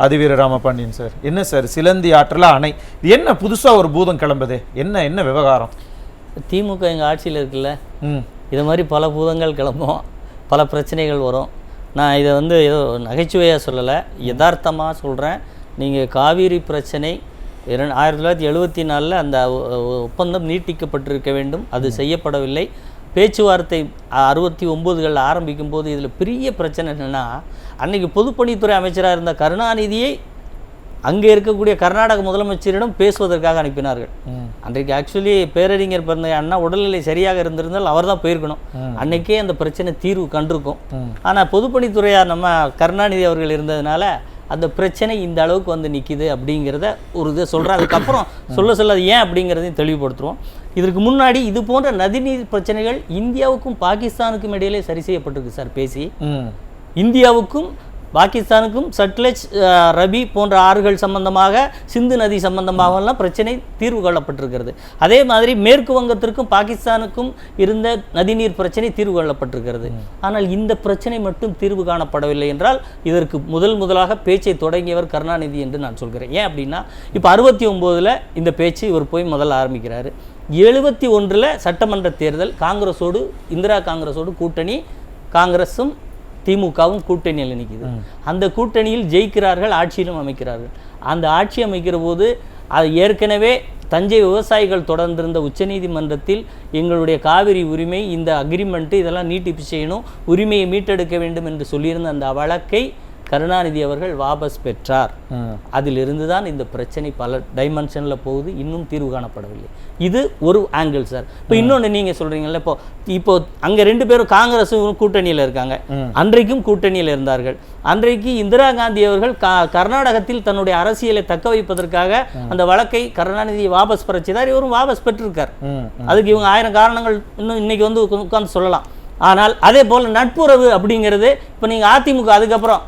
Athiveera Ramapandian sir, என்ன sir சிலந்தி ஆற்றல அணை, இது என்ன புதுசாக ஒரு பூதம் கிளம்புது, என்ன என்ன விவகாரம்? திமுக எங்கள் ஆட்சியில் இருக்குல்ல, இது மாதிரி பல பூதங்கள் கிளம்பும், பல பிரச்சனைகள் வரும். நான் இதை வந்து ஏதோ நகைச்சுவையாக சொல்லலை, யதார்த்தமாக சொல்கிறேன். நீங்கள் காவிரி பிரச்சனை 1974 அந்த ஒப்பந்தம் நீட்டிக்கப்பட்டிருக்க வேண்டும், அது செய்யப்படவில்லை. பேச்சுவார்த்தை 69களில் ஆரம்பிக்கும் போது இதில் பெரிய பிரச்சனை என்னென்னா, அன்றைக்கி பொதுப்பணித்துறை அமைச்சராக இருந்த கருணாநிதியை அங்கே இருக்கக்கூடிய கர்நாடக முதலமைச்சரிடம் பேசுவதற்காக அனுப்பினார்கள். அன்றைக்கு ஆக்சுவலி பேரறிஞர் பிறந்த அண்ணா உடல்நிலை சரியாக இருந்திருந்தால் அவர் தான் போயிருக்கணும், அன்றைக்கே அந்த பிரச்சனை தீர்வு கண்டிருக்கும். ஆனால் பொதுப்பணித்துறையார் நம்ம கருணாநிதி அவர்கள் இருந்ததுனால அந்த பிரச்சனை இந்த அளவுக்கு வந்து நிற்கிது அப்படிங்கிறத ஒரு இதை சொல்கிறேன். அதுக்கப்புறம் சொல்ல ஏன் அப்படிங்கிறதையும் தெளிவுபடுத்துவோம். இதற்கு முன்னாடி இது போன்ற நதிநீர் பிரச்சனைகள் இந்தியாவுக்கும் பாகிஸ்தானுக்கும் இடையிலே சரி செய்யப்பட்டிருக்கு சார். பேசி இந்தியாவுக்கும் பாகிஸ்தானுக்கும் சட்லஜ், ரபி போன்ற ஆறுகள் சம்பந்தமாக, சிந்து நதி சம்பந்தமாகலாம் பிரச்சனை தீர்வு கொள்ளப்பட்டிருக்கிறது. அதே மாதிரி மேற்கு வங்கத்திற்கும் பாகிஸ்தானுக்கும் இருந்த நதிநீர் பிரச்சனை தீர்வு கொள்ளப்பட்டிருக்கிறது. ஆனால் இந்த பிரச்சனை மட்டும் தீர்வு காணப்படவில்லை என்றால் இதற்கு முதலாக பேச்சை தொடங்கியவர் கருணாநிதி என்று நான் சொல்கிறேன். ஏன் அப்படின்னா, இப்போ 69ல் இந்த பேச்சு இவர் போய் முதல்ல ஆரம்பிக்கிறாரு. 71ல் சட்டமன்ற தேர்தல், காங்கிரஸோடு, இந்திரா காங்கிரஸோடு கூட்டணி, காங்கிரஸும் திமுகவும் கூட்டணியில் நிற்கிது. அந்த கூட்டணியில் ஜெயிக்கிறார்கள், ஆட்சியிலும் அமைக்கிறார்கள். அந்த ஆட்சி அமைக்கிற போது அது ஏற்கனவே தஞ்சை விவசாயிகள் தொடர்ந்திருந்த உச்சநீதிமன்றத்தில் எங்களுடைய காவிரி உரிமை, இந்த அக்ரிமெண்ட்டு இதெல்லாம் நீட்டிப்பு செய்யணும், உரிமையை மீட்டெடுக்க வேண்டும் என்று சொல்லியிருந்த அந்த வழக்கை கருணாநிதி அவர்கள் வாபஸ் பெற்றார். அதிலிருந்து தான் இந்த பிரச்சனை பல டைமென்ஷனில் போகுது, இன்னும் தீர்வு காணப்படவில்லை. இது ஒரு ஆங்கிள் சார். இப்போ இன்னொன்று நீங்கள் சொல்கிறீங்கல்ல, இப்போ அங்கே 2 பேரும் காங்கிரஸும் கூட்டணியில் இருக்காங்க, அன்றைக்கும் கூட்டணியில் இருந்தார்கள். அன்றைக்கு இந்திரா காந்தி அவர்கள் கர்நாடகத்தில் தன்னுடைய அரசியலை தக்க வைப்பதற்காக அந்த வழக்கை கருணாநிதி வாபஸ் பெறச்சிதார், இவரும் வாபஸ் பெற்றிருக்கார். அதுக்கு இவங்க 1000 காரணங்கள் இன்னும் இன்னைக்கு வந்து உட்கார்ந்து சொல்லலாம். ஆனால் அதே போல் நட்புறவு அப்படிங்கிறது, இப்போ நீங்கள் அதிமுக, அதுக்கப்புறம்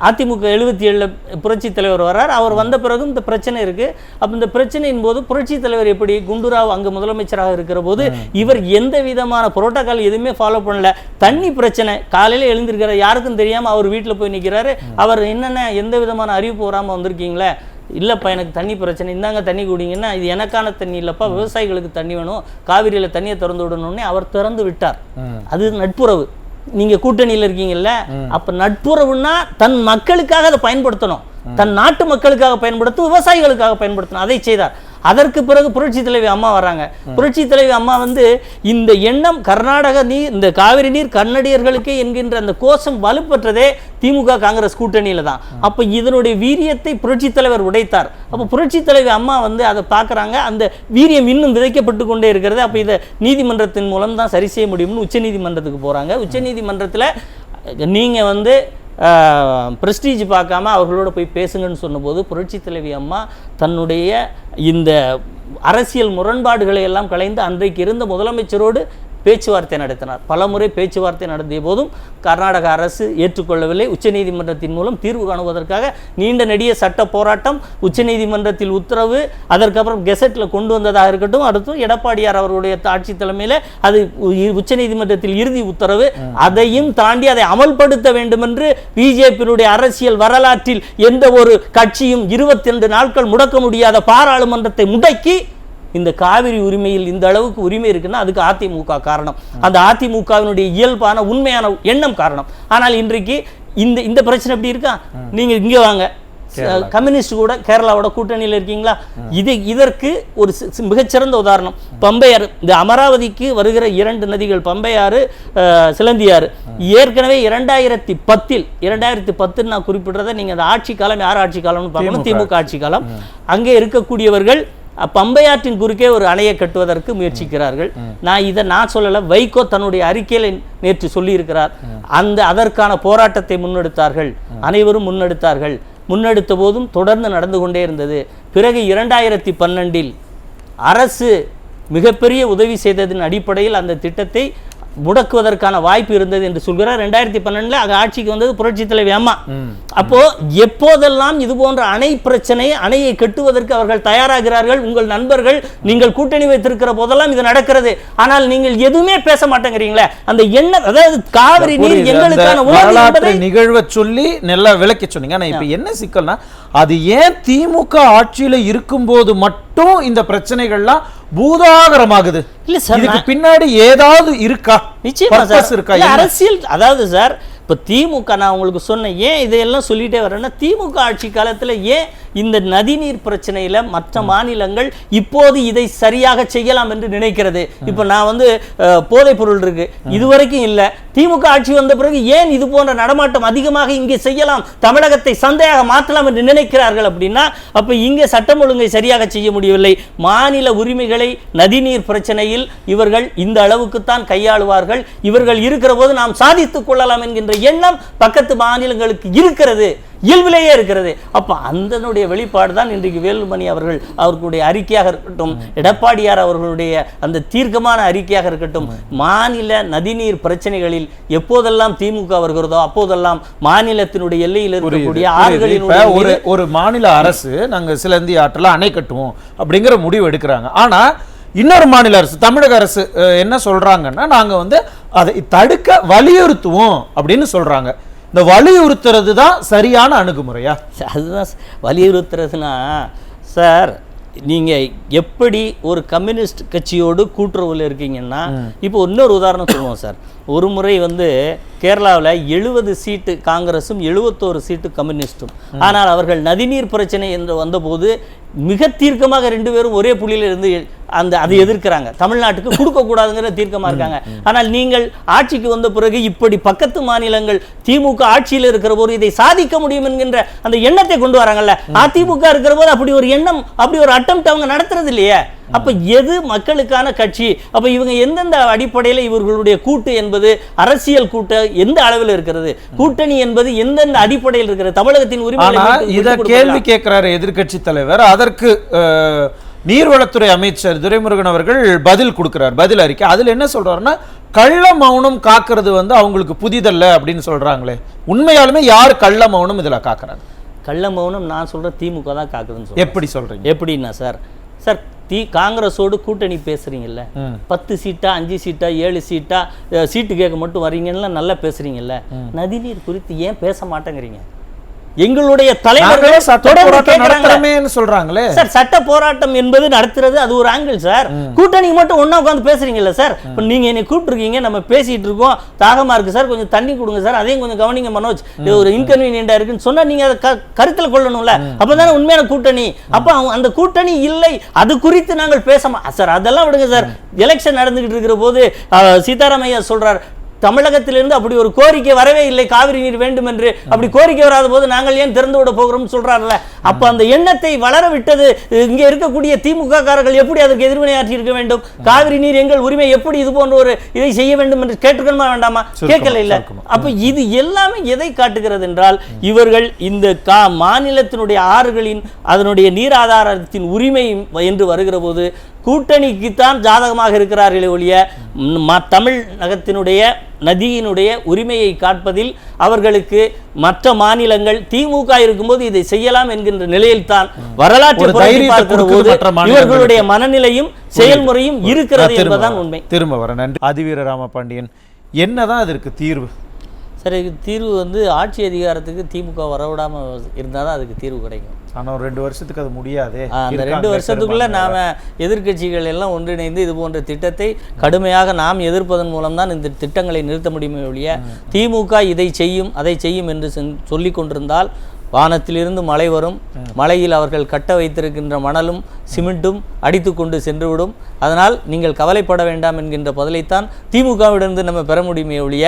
அதிமுக 77 புரட்சி தலைவர் வர்றார். அவர் வந்த பிறகும் இந்த பிரச்சனை இருக்குது. அப்போ இந்த பிரச்சனையின் போது புரட்சி தலைவர் எப்படி குண்டுராவ் அங்கே முதலமைச்சராக இருக்கிற போது இவர் எந்த விதமான புரோட்டோகால் எதுவுமே ஃபாலோ பண்ணல. தண்ணி பிரச்சனை, காலையில் எழுந்திருக்கிற யாருக்கும் தெரியாமல் அவர் வீட்டில் போய் நிற்கிறாரு. அவர் என்னென்ன எந்த விதமான அறிவிப்பு வராமல் வந்திருக்கீங்களே, இல்லைப்பா எனக்கு தண்ணி பிரச்சனை, இந்தாங்க தண்ணி குடிங்கன்னா, இது எனக்கான தண்ணி இல்லைப்பா, விவசாயிகளுக்கு தண்ணி வேணும், காவிரியில் தண்ணியை திறந்து விடணும்னே அவர் திறந்து விட்டார். அது நட்புறவு. நீங்க கூட்டணியில் இருக்கீங்கல்ல, அப்ப நட்புறவுன்னா தன் மக்களுக்காக அதை பயன்படுத்தணும், தன் நாட்டு மக்களுக்காக பயன்படுத்தும், விவசாயிகளுக்காக பயன்படுத்தணும். அதை செய்தார். அதற்கு பிறகு புரட்சி தலைவி அம்மா வராங்க. புரட்சி தலைவி அம்மா வந்து இந்த எண்ணம், கர்நாடக நீர், இந்த காவிரி நீர் கன்னடியர்களுக்கே என்கின்ற அந்த கோஷம் வலுப்பெற்றதே திமுக காங்கிரஸ் கூட்டணியில தான். அப்ப இதனுடைய வீரியத்தை புரட்சி தலைவர் உடைத்தார். அப்ப புரட்சி தலைவி அம்மா வந்து அதை பார்க்குறாங்க, அந்த வீரியம் இன்னும் விதைக்கப்பட்டு கொண்டே இருக்கிறது. அப்ப இதை நீதிமன்றத்தின் மூலம் தான் சரி செய்ய முடியும்னு உச்ச நீதிமன்றத்துக்கு போறாங்க. உச்ச நீதிமன்றத்தில் நீங்க வந்து பிரஸ்டீஜ் பார்க்காம அவர்களோட போய் பேசுங்கன்னு சொன்னபோது புரட்சி தலைவி அம்மா தன்னுடைய இந்த அரசியல் முரண்பாடுகளை எல்லாம் களைந்து அன்றைக்கு இருந்த முதலமைச்சரோடு பேச்சுவார்த்தை நடத்தினார். பலமுறை பேச்சுவார்த்தை நடத்திய போதும் கர்நாடக அரசு ஏற்றுக்கொள்ளவில்லை. உச்சநீதிமன்றத்தின் மூலம் தீர்வு காணுவதற்காக நீண்ட நெடிய சட்ட போராட்டம், உச்சநீதிமன்றத்தில் உத்தரவு, அதற்கப்புறம் கெசட்டில் கொண்டு வந்ததாக இருக்கட்டும், அடுத்து எடப்பாடியார் அவருடைய ஆட்சி தலைமையில் அது உச்சநீதிமன்றத்தில் இறுதி உத்தரவு. அதையும் தாண்டி அதை அமல்படுத்த வேண்டும் என்று பிஜேபியினுடைய அரசியல் வரலாற்றில் எந்த ஒரு கட்சியும் 22 நாட்கள் முடக்க முடியாத பாராளுமன்றத்தை முடக்கி இந்த காவிரி உரிமையில் இந்த அளவுக்கு உரிமை இருக்குன்னா அதுக்கு அதிமுக காரணம். அந்த அதிமுகவினுடைய இயல்பான உண்மையான எண்ணம் காரணம். ஆனால் இன்றைக்கு இந்த பிரச்சனை எப்படி இருக்கா? நீங்க இங்க வாங்க, கம்யூனிஸ்ட் கூட கேரளாவோட கூட்டணியில் இருக்கீங்களா? இதற்கு ஒரு மிகச்சிறந்த உதாரணம் பம்பையாறு. இந்த அமராவதிக்கு வருகிற 2 நதிகள் பம்பையாறு, சிலந்தியாறு, ஏற்கனவே 2010 நான் குறிப்பிடுறத நீங்க அந்த ஆட்சி காலம், யார் ஆட்சி காலம்னு பார்க்கணும், திமுக ஆட்சி காலம். அங்கே இருக்கக்கூடியவர்கள் பம்பையாற்றின் குறுக்கே ஒரு அணையை கட்டுவதற்கு முயற்சிக்கிறார்கள். நான் சொல்லல, வைகோ தன்னுடைய அறிக்கையில் நேற்று சொல்லியிருக்கிறார். அதற்கான போராட்டத்தை முன்னெடுத்தார்கள், அனைவரும் முன்னெடுத்தார்கள். முன்னெடுத்த போதும் தொடர்ந்து நடந்து கொண்டே இருந்தது. பிறகு 2012 அரசு மிகப்பெரிய உதவி செய்ததின் அடிப்படையில் அந்த திட்டத்தை முடக்குவதற்கான வாய்ப்பு இருந்தது என்று சொல்கிறார். 2012 அது ஆட்சிக்கு வந்தது புரட்சி தலைவி அம்மா. அப்போ எப்போதெல்லாம் இது போன்ற அணை பிரச்சனை, அணையை கட்டுவதற்கு அவர்கள் தயாராகிறார்கள், உங்கள் நண்பர்கள் நீங்கள் கூட்டணி வைத்திருக்கிற போதெல்லாம் இது நடக்கிறது. ஆனால் நீங்கள் எதுவுமே பேச மாட்டேங்கிறீங்களே. அந்த எண்ணம், அதாவது காவிரி நீர் எங்களுக்கான வரலாற்று நிகழ்வை சொல்லி நல்லா விளக்கி சொன்னீங்க. ஆனா இப்ப என்ன சிக்கல்னா, அது ஏன் திமுக ஆட்சியில இருக்கும்போது மட்டும் இந்த பிரச்சனைகள்லாம் பூதாகரமாகுது? இல்ல சார், இதுக்கு பின்னாடி ஏதாவது இருக்கா? நிச்சயமா இருக்கா அரசியல்? அதாவது சார், இப்போ திமுக நான் உங்களுக்கு சொன்னேன், ஏன் இதையெல்லாம் சொல்லிட்டே வரேன்னா, திமுக ஆட்சி காலத்தில் ஏன் இந்த நதிநீர் பிரச்சனையில் மற்ற மாநிலங்கள் இப்போது இதை சரியாக செய்யலாம் என்று நினைக்கிறது? இப்போ நான் வந்து போதைப் பொருள் இருக்கு, இதுவரைக்கும் இல்லை. திமுக ஆட்சி வந்த பிறகு ஏன் இது போன்ற நடமாட்டம் அதிகமாக இங்கே செய்யலாம், தமிழகத்தை சந்தையாக மாற்றலாம் என்று நினைக்கிறார்கள்? அப்படின்னா அப்போ இங்கே சட்டம் ஒழுங்கை சரியாக செய்ய முடியவில்லை. மாநில உரிமைகளை நதிநீர் பிரச்சனையில் இவர்கள் இந்த அளவுக்குத்தான் கையாளுவார்கள். இவர்கள் இருக்கிற போது நாம் சாதித்துக் கொள்ளலாம் என்கின்ற எண்ணம் பக்கத்து மாநிலங்களுக்கு இருக்கிறது, இயல்பிலேயே இருக்கிறது. அப்ப அதனுடைய வெளிப்பாடு தான் இன்றைக்கு வேலுமணி அவர்கள் அவர்களுடைய அறிக்கையாக இருக்கட்டும், எடப்பாடியார் அவர்களுடைய அந்த தீர்க்கமான அறிக்கையாக இருக்கட்டும், மாநில நதிநீர் பிரச்சனைகளில் எப்போதெல்லாம் திமுக வருகிறதோ அப்போதெல்லாம் மாநிலத்தினுடைய எல்லையில் இருக்கக்கூடிய ஆறுகளினுடைய ஒரு மாநில அரசு நாங்க சிலந்தி ஆற்றில் அணை கட்டுவோம் அப்படிங்கிற முடிவு எடுக்கிறாங்க. ஆனா இன்னொரு மாநில அரசு, தமிழக அரசு என்ன சொல்றாங்கன்னா, நாங்க வந்து அதை தடுக்க வலியுறுத்துவோம் அப்படின்னு சொல்றாங்க. இந்த வலியுறுத்துறது தான் சரியான அணுகுமுறையா? அதுதான் வலியுறுத்துறதுன்னா சார், நீங்கள் எப்படி ஒரு கம்யூனிஸ்ட் கட்சியோடு கூட்டுறவில் இருக்கீங்கன்னா, இப்போ இன்னொரு உதாரணம் சொல்லுவோம் சார். ஒரு முறை வந்து கேரளாவில் 70 சீட்டு காங்கிரஸும் 71 சீட்டு கம்யூனிஸ்டும். ஆனால் அவர்கள் நதிநீர் பிரச்சனை என்று வந்தபோது மிக தீர்க்கமாக 2 பேரும் ஒரே புள்ளியில் இருந்து அதை எதிர்க்கிறாங்க. தமிழ்நாட்டுக்கு கொடுக்கக்கூடாதுங்கிற தீர்க்கமாக இருக்காங்க. ஆனால் நீங்கள் ஆட்சிக்கு வந்த பிறகு இப்படி பக்கத்து மாநிலங்கள் திமுக ஆட்சியில் இருக்கிற போது இதை சாதிக்க முடியும் என்கின்ற அந்த எண்ணத்தை கொண்டு வராங்கல்ல. அதிமுக இருக்கிற போது அப்படி ஒரு எண்ணம், அப்படி ஒரு அட்டெம்ப்ட் அவங்க நடத்துறது இல்லையே. அப்ப எது மக்களுக்கான கட்சி? அப்ப இவங்க எந்தெந்த அடிப்படையில் இவர்களுடைய கூட்டு என்பது அரசியல் கூட்டு எந்த அளவில் இருக்கிறது, கூட்டணி என்பது எந்தெந்த அடிப்படையில் இருக்கிறது? தமிழகத்தின் உரிமை இத கேள்வி கேட்கிறாரு எதிர்கட்சி தலைவர். அதற்கு நீர்வளத்துறை அமைச்சர் துரைமுருகன் அவர்கள் பதில் கொடுக்கிறார், பதில் அறிக்கை. அதுல என்ன சொல்றாருன்னா, கள்ள மௌனம் காக்கிறது வந்து அவங்களுக்கு புதிதல்ல அப்படின்னு சொல்றாங்களே. உண்மையாலுமே யார் கள்ள மௌனம் இதுல காக்குறாங்க? கள்ள மௌனம் நான் சொல்றேன் திமுக தான் காக்குதுன்னு. எப்படி சொல்றீங்க? எப்படின்னா சார், காங்கிரஸோடு கூட்டணி பேசுறீங்கல்ல, 10 சீட்டா 5 சீட்டா 7 சீட்டா சீட்டு கேட்க மட்டும் வரீங்கன்னா நல்லா பேசுறீங்கல்ல, நதிநீர் குறித்து ஏன் பேச மாட்டேங்கிறீங்க? எங்களுடைய தலைவர்களே சொல்றாங்களே சார். சட்ட போராட்டம் என்பது நடத்துறது அது ஒரு ஆங்கிள் சார். கூட்டணி மட்டும் ஒண்ணா உட்கார்ந்து பேசுறீங்கல்ல சார். இப்ப நீங்க என்னை கூப்பிட்டுருக்கீங்க, நம்ம பேசிட்டு இருக்கோம், தாகமா இருக்கு சார், கொஞ்சம் தண்ணி கொடுங்க சார், அதையும் கொஞ்சம் கவனிங்க மனோஜ், இது ஒரு இன்கன்வீனியன்டா இருக்குன்னு சொன்னா நீங்க அதை கருத்துல கொள்ளணும்ல. அப்பதானே உண்மையான கூட்டணி. அப்ப அந்த கூட்டணி இல்லை, அது குறித்து நாங்கள் பேச சார். அதெல்லாம் விடுங்க சார். எலெக்ஷன் நடந்துகிட்டு இருக்கிற போது சீதாராமையா சொல்றார், தமிழகத்திலிருந்து அப்படி ஒரு கோரிக்கை வரவே இல்லை, காவிரி நீர் வேண்டும் என்று. அப்படி கோரிக்கை வராத போது நாங்கள் ஏன் திறந்து விட போகிறோம் சொல்றாருல. அப்ப அந்த எண்ணத்தை வளர விட்டது இங்கே இருக்கக்கூடிய திமுக காரர்கள் எப்படி அதற்கு எதிர்வினையாற்றி இருக்க வேண்டும்? காவிரி நீர் எங்கள் உரிமை, எப்படி இது போன்ற ஒரு இதை செய்ய வேண்டும் என்று கேட்டுக்கணுமா வேண்டாமா? கேட்கல இல்ல. அப்ப இது எல்லாமே எதை காட்டுகிறது என்றால், இவர்கள் இந்த மாநிலத்தினுடைய ஆறுகளின் அதனுடைய நீர் ஆதாரத்தின் உரிமை என்று வருகிற போது கூட்டணிக்குத்தான் ஜாதகமாக இருக்கிறார்களே ஒழிய தமிழகத்தினுடைய நதியினுடைய உரிமையை காட்பதில் அவர்களுக்கு மற்ற மாநிலங்கள் திமுக இருக்கும்போது இதை செய்யலாம் என்கின்ற நிலையில் தான் வரலாற்று இவர்களுடைய மனநிலையும் செயல்முறையும் இருக்கிறது என்பதுதான் உண்மை. திரும்ப வர நன்றி. அதிவீர ராமபாண்டியன், என்னதான் அதற்கு தீர்வு? சரி, தீர்வு வந்து ஆட்சி அதிகாரத்துக்கு திமுக வரவிடாமல் இருந்தால் தான் அதுக்கு தீர்வு கிடைக்கும். ஆனால் 2 வருஷத்துக்கு அது முடியாது. அந்த 2 வருஷத்துக்குள்ள நாம எதிர்கட்சிகள் எல்லாம் ஒன்றிணைந்து இது போன்ற திட்டத்தை கடுமையாக நாம் எதிர்ப்பதன் மூலம்தான் இந்த திட்டங்களை நிறுத்த முடியுமே ஒழிய, திமுக இதை செய்யும் அதை செய்யும் என்று சொல்லி கொண்டிருந்தால் வானத்திலிருந்து மழை வரும், மழையில் அவர்கள் கட்ட வைத்திருக்கின்ற மணலும் சிமெண்ட்டும் அடித்து கொண்டு சென்றுவிடும். அதனால் நீங்கள் கவலைப்பட வேண்டாம் என்கின்ற பதிலைத்தான் திமுகவிடந்து நம்ம பெற முடியுமே ஒழிய,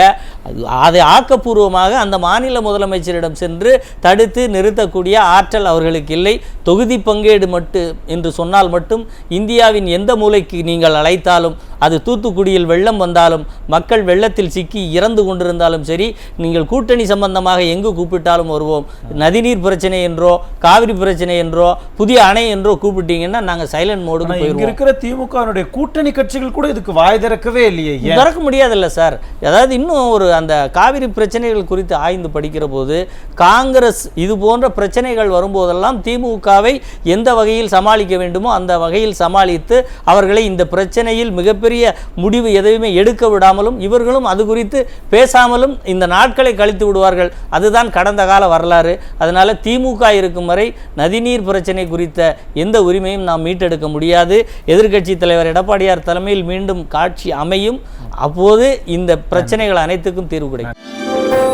அதை ஆக்கப்பூர்வமாக அந்த மாநில முதலமைச்சரிடம் சென்று தடுத்து நிறுத்தக்கூடிய ஆற்றல் அவர்களுக்கு இல்லை. தொகுதி பங்கீடு மட்டும் என்று சொன்னால் மட்டும் இந்தியாவின் எந்த மூலைக்கு நீங்கள் அழைத்தாலும், அது தூத்துக்குடியில் வெள்ளம் வந்தாலும், மக்கள் வெள்ளத்தில் சிக்கி இறந்து கொண்டிருந்தாலும் சரி, நீங்கள் கூட்டணி சம்பந்தமாக எங்கு கூப்பிட்டாலும் வருவோம். நதிநீர் பிரச்சனை என்றோ காவிரி பிரச்சனை என்றோ புதிய அணை என்றோ கூப்பிட்டீங்கன்னா நாங்கள் சைலண்ட் மோடுக்கு இங்க போயிருவோம். இருக்கிற திமுகவுடைய கூட்டணி கட்சிகள் கூட இதுக்கு வாய் திறக்கவே இல்லையே. ஏன் திறக்க முடியாதுல்ல சார். அதாவது இன்னும் ஒரு அந்த காவிரி பிரச்சனைகள் குறித்து ஆய்ந்து படிக்கிற போது காங்கிரஸ் இது போன்ற பிரச்சனைகள் வரும்போதெல்லாம் திமுகவை எந்த வகையில் சமாளிக்க வேண்டுமோ அந்த வகையில் சமாளித்து அவர்களை இந்த பிரச்சனையில் மிகப்பெரிய முடிவு எதையுமே எடுக்க விடாமலும் இவர்களும் அது குறித்து பேசாமலும் இந்த நாட்களை கழித்து விடுவார்கள். அதுதான் கடந்த கால வரலாறு. அதனால திமுக இருக்கும் வரை நதிநீர் பிரச்சனை குறித்த எந்த உரிமையும் நாம் மீட்டெடுக்க முடியாது. எதிர்க்கட்சி தலைவர் எடப்பாடியார் தலைமையில் மீண்டும் காட்சி அமையும். அப்போது இந்த பிரச்சனைகள் அனைத்துக்கும் தீர்வு கிடைக்கும்.